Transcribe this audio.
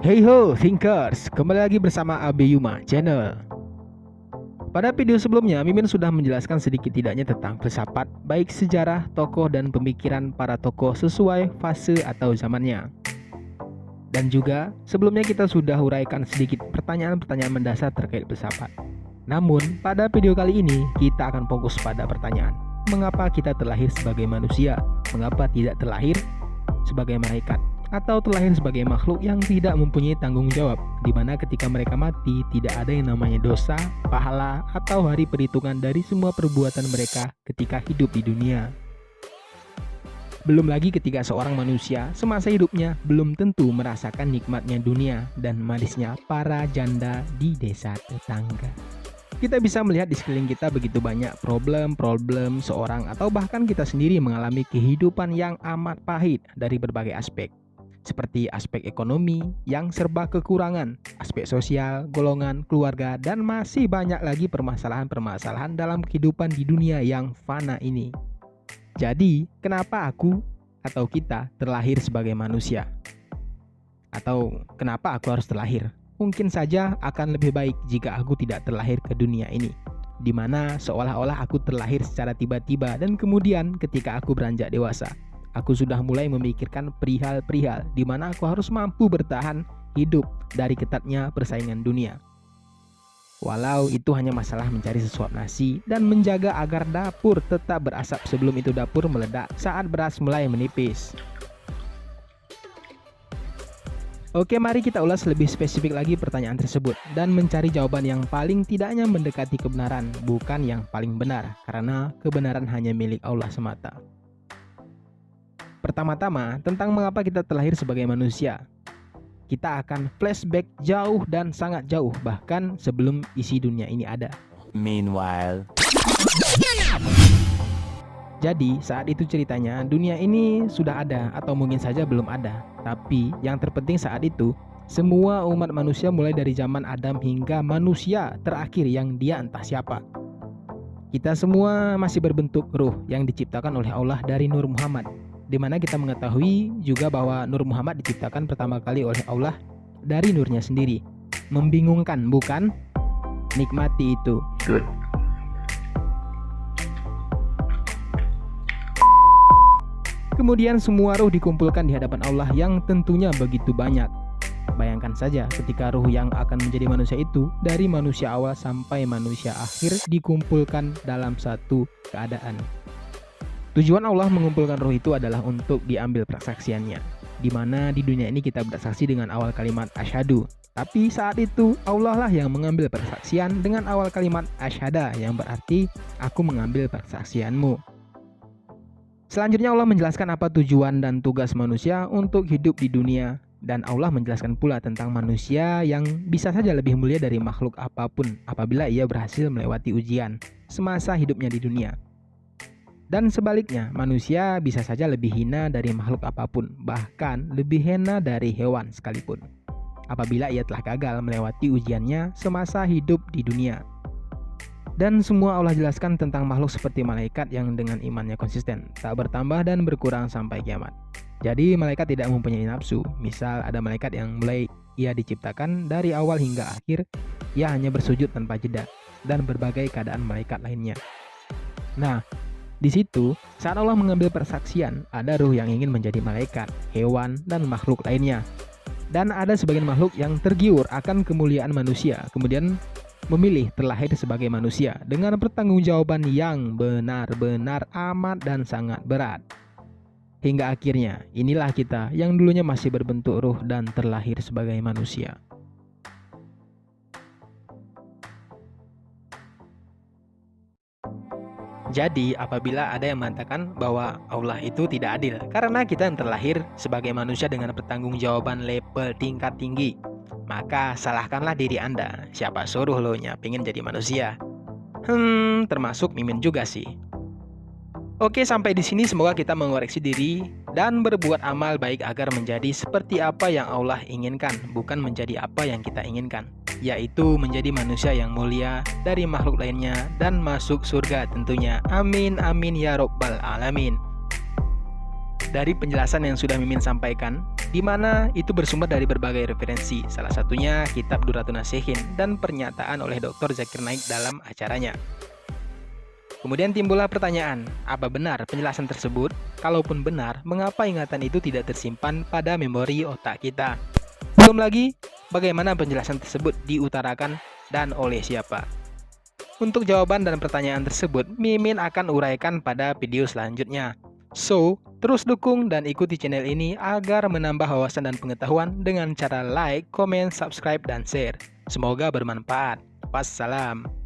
Hey ho Thinkers, kembali lagi bersama Abi Yuma Channel. Pada video sebelumnya, Mimin sudah menjelaskan sedikit tidaknya tentang filsafat, baik sejarah, tokoh, dan pemikiran para tokoh sesuai fase atau zamannya. Dan juga, sebelumnya kita sudah uraikan sedikit pertanyaan-pertanyaan mendasar terkait filsafat. Namun, pada video kali ini, kita akan fokus pada pertanyaan, mengapa kita terlahir sebagai manusia? Mengapa tidak terlahir sebagai malaikat? Atau terlahir sebagai makhluk yang tidak mempunyai tanggung jawab, di mana ketika mereka mati tidak ada yang namanya dosa, pahala, atau hari perhitungan dari semua perbuatan mereka ketika hidup di dunia. Belum lagi ketika seorang manusia semasa hidupnya belum tentu merasakan nikmatnya dunia dan manisnya para janda di desa tetangga. Kita bisa melihat di sekeliling kita begitu banyak problem seorang atau bahkan kita sendiri mengalami kehidupan yang amat pahit dari berbagai aspek. Seperti aspek ekonomi yang serba kekurangan, aspek sosial, golongan, keluarga, dan masih banyak lagi permasalahan-permasalahan dalam kehidupan di dunia yang fana ini. Jadi, kenapa aku atau kita terlahir sebagai manusia? Atau kenapa aku harus terlahir? Mungkin saja akan lebih baik jika aku tidak terlahir ke dunia ini, di mana seolah-olah aku terlahir secara tiba-tiba dan kemudian ketika aku beranjak dewasa, aku sudah mulai memikirkan perihal-perihal di mana aku harus mampu bertahan hidup dari ketatnya persaingan dunia. Walau itu hanya masalah mencari sesuap nasi dan menjaga agar dapur tetap berasap sebelum itu dapur meledak saat beras mulai menipis. Oke, mari kita ulas lebih spesifik lagi pertanyaan tersebut dan mencari jawaban yang paling tidaknya mendekati kebenaran, bukan yang paling benar, karena kebenaran hanya milik Allah semata. Pertama-tama, tentang mengapa kita terlahir sebagai manusia. Kita akan flashback jauh dan sangat jauh, bahkan sebelum isi dunia ini ada. Meanwhile, jadi saat itu ceritanya dunia ini sudah ada atau mungkin saja belum ada. Tapi yang terpenting saat itu, semua umat manusia mulai dari zaman Adam hingga manusia terakhir yang dia entah siapa. Kita semua masih berbentuk ruh yang diciptakan oleh Allah dari Nur Muhammad. Di mana kita mengetahui juga bahwa Nur Muhammad diciptakan pertama kali oleh Allah dari nurnya sendiri. Membingungkan, bukan? Nikmati itu. good. Kemudian semua ruh dikumpulkan di hadapan Allah yang tentunya begitu banyak. Bayangkan saja ketika ruh yang akan menjadi manusia itu dari manusia awal sampai manusia akhir dikumpulkan dalam satu keadaan. Tujuan Allah mengumpulkan ruh itu adalah untuk diambil persaksiannya, di mana di dunia ini kita bersaksi dengan awal kalimat asyhadu. Tapi saat itu Allah lah yang mengambil persaksian dengan awal kalimat asyhada, yang berarti aku mengambil persaksianmu. Selanjutnya Allah menjelaskan apa tujuan dan tugas manusia untuk hidup di dunia. Dan Allah menjelaskan pula tentang manusia yang bisa saja lebih mulia dari makhluk apapun apabila ia berhasil melewati ujian semasa hidupnya di dunia. Dan sebaliknya, manusia bisa saja lebih hina dari makhluk apapun, bahkan lebih hina dari hewan sekalipun, apabila ia telah gagal melewati ujiannya semasa hidup di dunia. Dan semua Allah jelaskan tentang makhluk seperti malaikat yang dengan imannya konsisten, tak bertambah dan berkurang sampai kiamat. Jadi malaikat tidak mempunyai nafsu. Misal ada malaikat yang mulai ia diciptakan dari awal hingga akhir, ia hanya bersujud tanpa jeda, dan berbagai keadaan malaikat lainnya. Nah, di situ, saat Allah mengambil persaksian, ada ruh yang ingin menjadi malaikat, hewan, dan makhluk lainnya. Dan ada sebagian makhluk yang tergiur akan kemuliaan manusia, kemudian memilih terlahir sebagai manusia dengan pertanggungjawaban yang benar-benar amat dan sangat berat. Hingga akhirnya, inilah kita yang dulunya masih berbentuk ruh dan terlahir sebagai manusia. Jadi, apabila ada yang mengatakan bahwa Allah itu tidak adil karena kita yang terlahir sebagai manusia dengan pertanggungjawaban level tingkat tinggi, maka salahkanlah diri Anda. Siapa suruh lo pingin jadi manusia? Termasuk Mimin juga sih. Oke, sampai di sini semoga kita mengoreksi diri dan berbuat amal baik agar menjadi seperti apa yang Allah inginkan, bukan menjadi apa yang kita inginkan, yaitu menjadi manusia yang mulia dari makhluk lainnya dan masuk surga tentunya. Amin amin ya robbal alamin. dari penjelasan yang sudah Mimin sampaikan, di mana itu bersumber dari berbagai referensi, salah satunya kitab Durratun Nasihin dan pernyataan oleh Dr. Zakir Naik dalam acaranya. Kemudian timbullah pertanyaan, apa benar penjelasan tersebut? Kalaupun benar, mengapa ingatan itu tidak tersimpan pada memori otak kita? Belum lagi, bagaimana penjelasan tersebut diutarakan dan oleh siapa? Untuk jawaban dan pertanyaan tersebut, Mimin akan uraikan pada video selanjutnya. So, terus dukung dan ikuti channel ini agar menambah wawasan dan pengetahuan dengan cara like, comment, subscribe, dan share. Semoga bermanfaat. Wassalam.